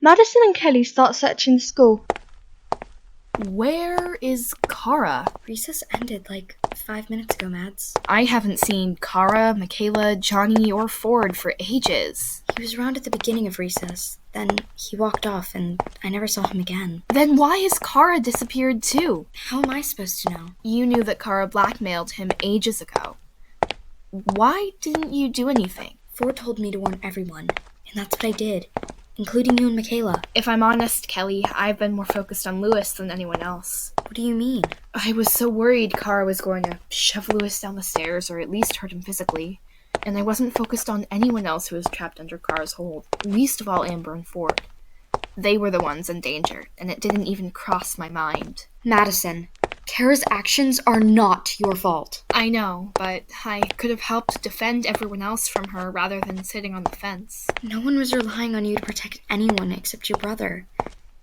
Madison and Kelly start searching the school. Where is Kara? Recess ended like 5 minutes ago, Mads. I haven't seen Kara, Michaela, Johnny, or Ford for ages. He was around at the beginning of recess. Then he walked off and I never saw him again. Then why has Kara disappeared too? How am I supposed to know? You knew that Kara blackmailed him ages ago. Why didn't you do anything? Ford told me to warn everyone, and that's what I did, including you and Michaela. If I'm honest, Kelly, I've been more focused on Lewis than anyone else. What do you mean? I was so worried Kara was going to shove Lewis down the stairs or at least hurt him physically. And I wasn't focused on anyone else who was trapped under Kara's hold, least of all Amber and Ford. They were the ones in danger, and it didn't even cross my mind. Madison, Kara's actions are not your fault. I know, but I could have helped defend everyone else from her rather than sitting on the fence. No one was relying on you to protect anyone except your brother.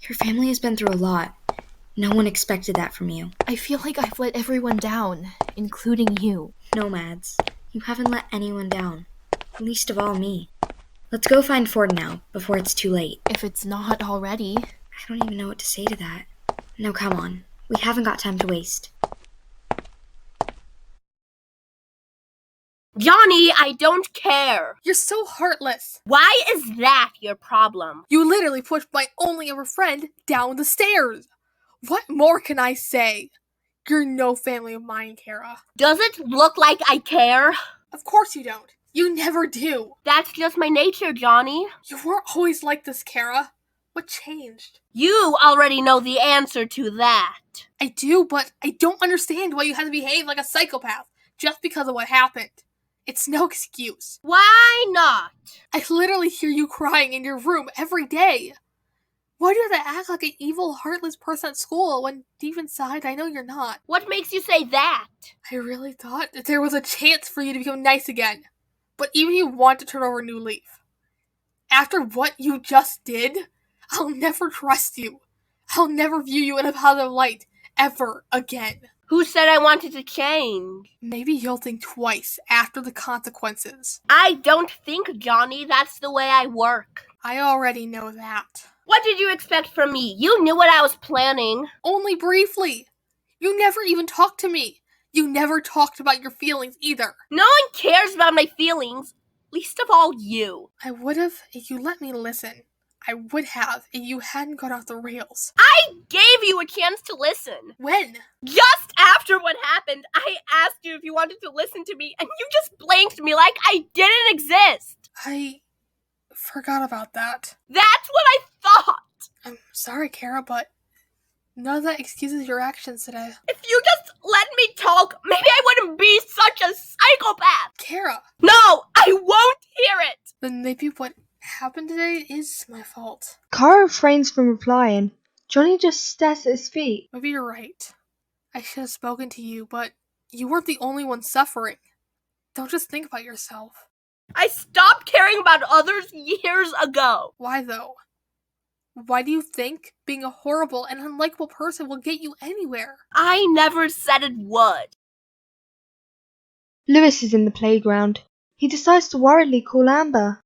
Your family has been through a lot. No one expected that from you. I feel like I've let everyone down, including you. No, Mads. You haven't let anyone down. Least of all me. Let's go find Ford now, before it's too late. If it's not already. I don't even know what to say to that. No, come on. We haven't got time to waste. Johnny, I don't care. You're so heartless. Why is that your problem? You literally pushed my only ever friend down the stairs. What more can I say? You're no family of mine, Kara. Does it look like I care? Of course you don't. You never do. That's just my nature, Johnny. You weren't always like this, Kara. What changed? You already know the answer to that. I do, but I don't understand why you had to behave like a psychopath just because of what happened. It's no excuse. Why not? I literally hear you crying in your room every day. Why do you have to act like an evil, heartless person at school when deep inside I know you're not? What makes you say that? I really thought that there was a chance for you to become nice again. But even if you want to turn over a new leaf, after what you just did, I'll never trust you. I'll never view you in a positive light, ever again. Who said I wanted to change? Maybe you'll think twice after the consequences. I don't think, Johnny, that's the way I work. I already know that. What did you expect from me? You knew what I was planning. Only briefly. You never even talked to me. You never talked about your feelings either. No one cares about my feelings, least of all you. I would have if you let me listen. I would have if you hadn't gone off the rails. I gave you a chance to listen. When? Just after what happened, I asked you if you wanted to listen to me, and you just blanked me like I didn't exist. I forgot about that. That's what I thought. I'm sorry, Kara, but none of that excuses your actions today. If you just let me talk, maybe I wouldn't be such a psychopath. Kara! No, I won't hear it. Then maybe what happened today is my fault. Kara refrains from replying. Johnny just stares at his feet. Maybe you're right. I should have spoken to you, but you weren't the only one suffering. Don't just think about yourself. I stopped caring about others years ago. Why though? Why do you think being a horrible and unlikable person will get you anywhere? I never said it would. Lewis is in the playground. He decides to worriedly call Amber.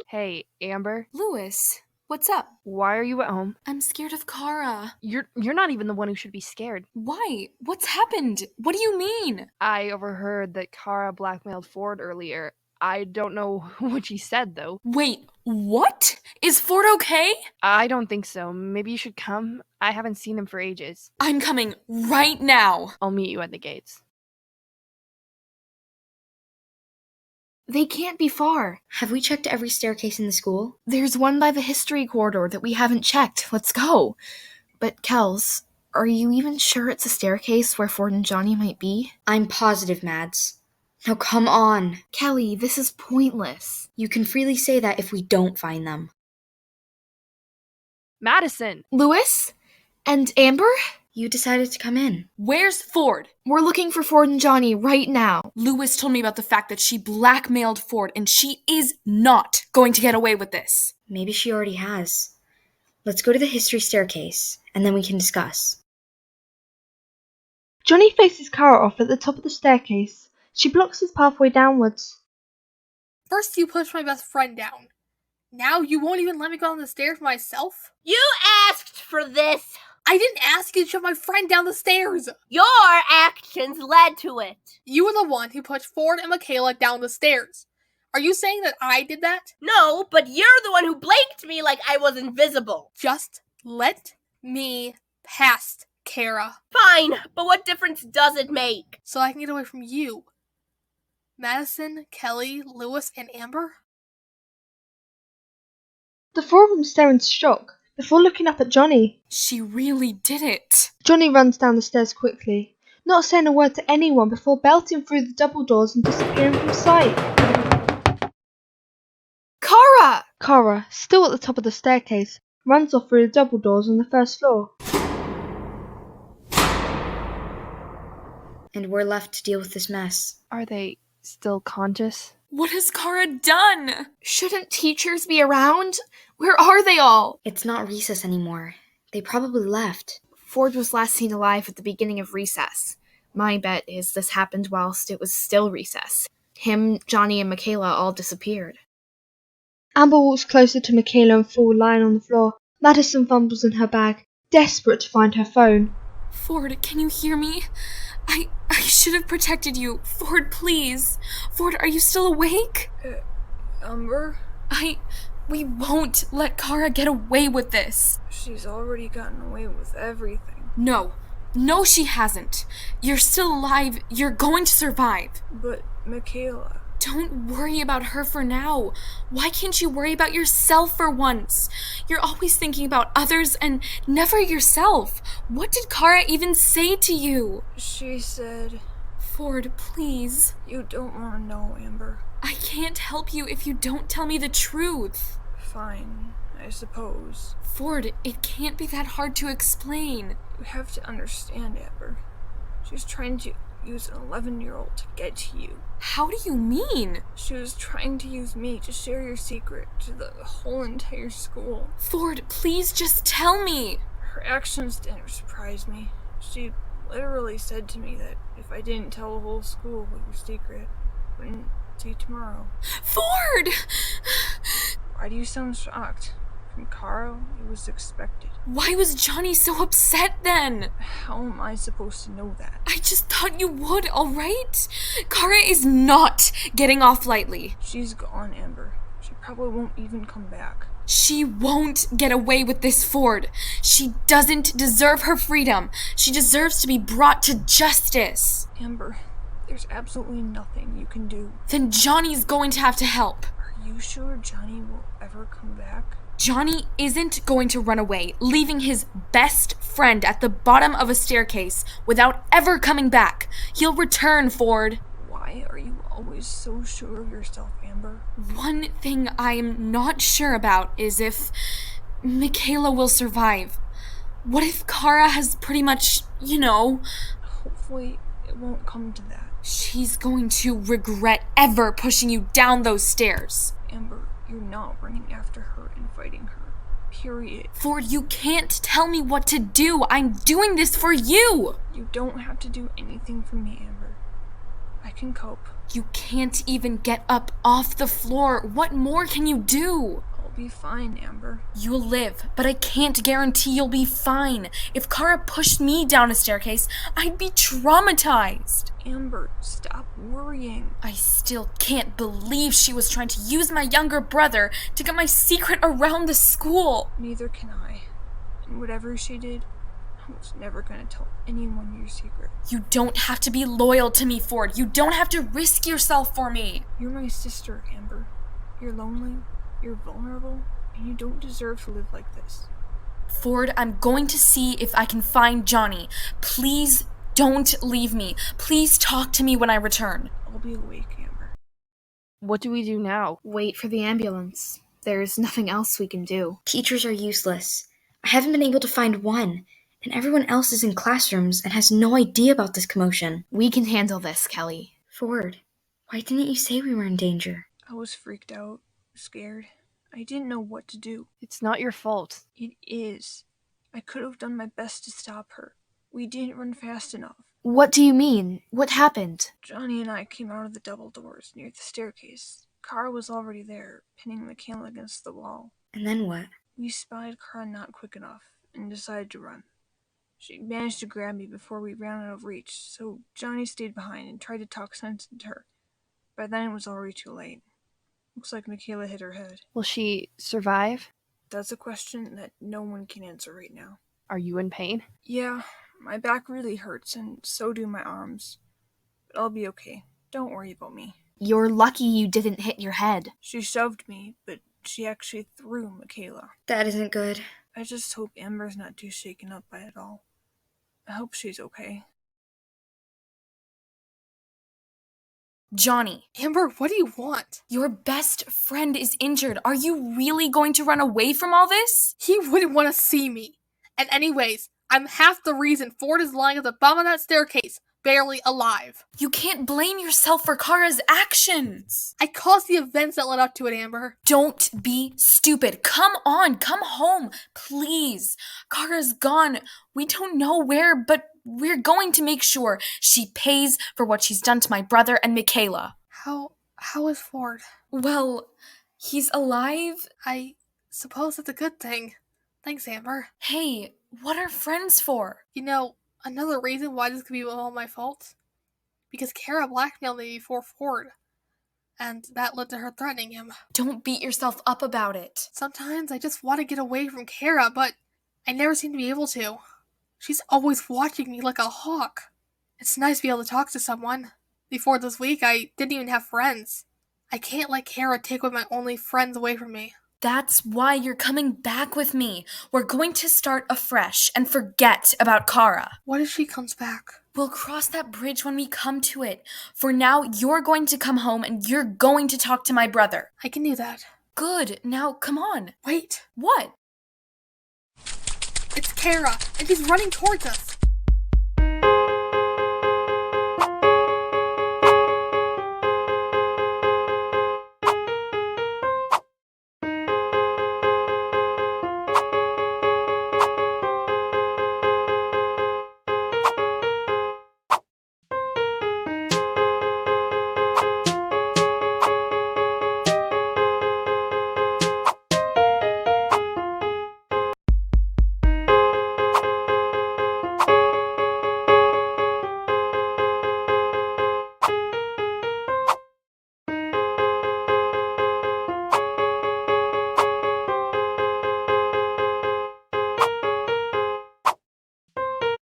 Hey, Amber. Lewis, what's up? Why are you at home? I'm scared of Kara. You're not even the one who should be scared. Why? What's happened? What do you mean? I overheard that Kara blackmailed Ford earlier. I don't know what she said, though. Wait, what? Is Ford okay? I don't think so. Maybe you should come. I haven't seen him for ages. I'm coming right now. I'll meet you at the gates. They can't be far. Have we checked every staircase in the school? There's one by the history corridor that we haven't checked. Let's go. But Kels, are you even sure it's a staircase where Ford and Johnny might be? I'm positive, Mads. Now come on. Kelly, this is pointless. You can freely say that if we don't find them. Madison! Lewis? And Amber? You decided to come in. Where's Ford? We're looking for Ford and Johnny right now. Lewis told me about the fact that she blackmailed Ford, and she is not going to get away with this. Maybe she already has. Let's go to the history staircase, and then we can discuss. Johnny faces Kara off at the top of the staircase. She blocks his pathway downwards. First you pushed my best friend down. Now you won't even let me go down the stairs myself? You asked for this. I didn't ask you to shove my friend down the stairs. Your actions led to it. You were the one who pushed Ford and Michaela down the stairs. Are you saying that I did that? No, but you're the one who blinked me like I was invisible. Just let me past, Kara. Fine, but what difference does it make? So I can get away from you. Madison, Kelly, Lewis, and Amber? The four of them stare in shock before looking up at Johnny. She really did it. Johnny runs down the stairs quickly, not saying a word to anyone before belting through the double doors and disappearing from sight. Kara! Kara, still at the top of the staircase, runs off through the double doors on the first floor. And we're left to deal with this mess. Are they still conscious? What has Kara done? Shouldn't teachers be around? Where are they all? It's not recess anymore. They probably left. Ford was last seen alive at the beginning of recess. My bet is this happened whilst it was still recess. Him, Johnny, and Michaela all disappeared. Amber walks closer to Michaela and Ford lying on the floor. Madison fumbles in her bag, desperate to find her phone. Ford, can you hear me? I should have protected you. Ford, please. Ford, are you still awake? Amber? We won't let Kara get away with this. She's already gotten away with everything. No, she hasn't. You're still alive. You're going to survive. But Michaela... Don't worry about her for now. Why can't you worry about yourself for once? You're always thinking about others and never yourself. What did Kara even say to you? She said... Ford, please. You don't want to know, Amber. I can't help you if you don't tell me the truth. Fine, I suppose. Ford, it can't be that hard to explain. You have to understand, Amber. She's trying to use an 11-year-old to get to you. How do you mean? She was trying to use me to share your secret to the whole entire school. Ford, please just tell me. Her actions didn't surprise me. She literally said to me that if I didn't tell the whole school what your secret, I wouldn't see tomorrow. Ford! Why do you sound shocked? From Kara, it was expected. Why was Johnny so upset then? How am I supposed to know that? I just thought you would, alright? Kara is not getting off lightly. She's gone, Amber. She probably won't even come back. She won't get away with this, Ford. She doesn't deserve her freedom. She deserves to be brought to justice. Amber, there's absolutely nothing you can do. Then Johnny's going to have to help. Are you sure Johnny will ever come back? Johnny isn't going to run away, leaving his best friend at the bottom of a staircase without ever coming back. He'll return, Ford. Why are you always so sure of yourself, Amber? One thing I'm not sure about is if Michaela will survive. What if Kara has pretty much, Hopefully, it won't come to that. She's going to regret ever pushing you down those stairs. Amber, you're not running after her and fighting her. Period. Ford, you can't tell me what to do. I'm doing this for you. You don't have to do anything for me, Amber. I can cope. You can't even get up off the floor. What more can you do? I'll be fine, Amber. You'll live, but I can't guarantee you'll be fine. If Kara pushed me down a staircase, I'd be traumatized. Amber, stop worrying. I still can't believe she was trying to use my younger brother to get my secret around the school. Neither can I. And whatever she did, I was never gonna tell anyone your secret. You don't have to be loyal to me, Ford. You don't have to risk yourself for me. You're my sister, Amber. You're lonely, you're vulnerable, and you don't deserve to live like this. Ford, I'm going to see if I can find Johnny. Please don't leave me. Please talk to me when I return. I'll be awake, Amber. What do we do now? Wait for the ambulance. There's nothing else we can do. Teachers are useless. I haven't been able to find one, and everyone else is in classrooms and has no idea about this commotion. We can handle this, Kelly. Ford, why didn't you say we were in danger? I was freaked out, scared. I didn't know what to do. It's not your fault. It is. I could have done my best to stop her. We didn't run fast enough. What do you mean? What happened? Johnny and I came out of the double doors near the staircase. Kara was already there, pinning Michaela against the wall. And then what? We spied Kara not quick enough and decided to run. She managed to grab me before we ran out of reach, so Johnny stayed behind and tried to talk sense into her. By then it was already too late. Looks like Michaela hit her head. Will she survive? That's a question that no one can answer right now. Are you in pain? Yeah, my back really hurts, and so do my arms. But I'll be okay. Don't worry about me. You're lucky you didn't hit your head. She shoved me, but she actually threw Michaela. That isn't good. I just hope Amber's not too shaken up by it all. I hope she's okay. Johnny, Amber, what do you want? your best friend is injured. Are you really going to run away from all this? He wouldn't want to see me. And anyways, I'm half the reason Ford is lying at the bottom of that staircase, barely alive. You can't blame yourself for Kara's actions. I caused the events that led up to it, Amber. Don't be stupid. Come on, come home, please. Kara's gone. We don't know where, but we're going to make sure she pays for what she's done to my brother and Michaela. How is Ford? Well, he's alive. I suppose that's a good thing. Thanks, Amber. Hey, what are friends for? You know, another reason why this could be all my fault? Because Kara blackmailed me before Ford. And that led to her threatening him. Don't beat yourself up about it. Sometimes I just want to get away from Kara, but I never seem to be able to. She's always watching me like a hawk. It's nice to be able to talk to someone. Before this week, I didn't even have friends. I can't let Kara take away my only friends away from me. That's why you're coming back with me. We're going to start afresh and forget about Kara. What if she comes back? We'll cross that bridge when we come to it. For now, you're going to come home and you're going to talk to my brother. I can do that. Good. Now, come on. Wait. What? It's Kara, and she's running towards us.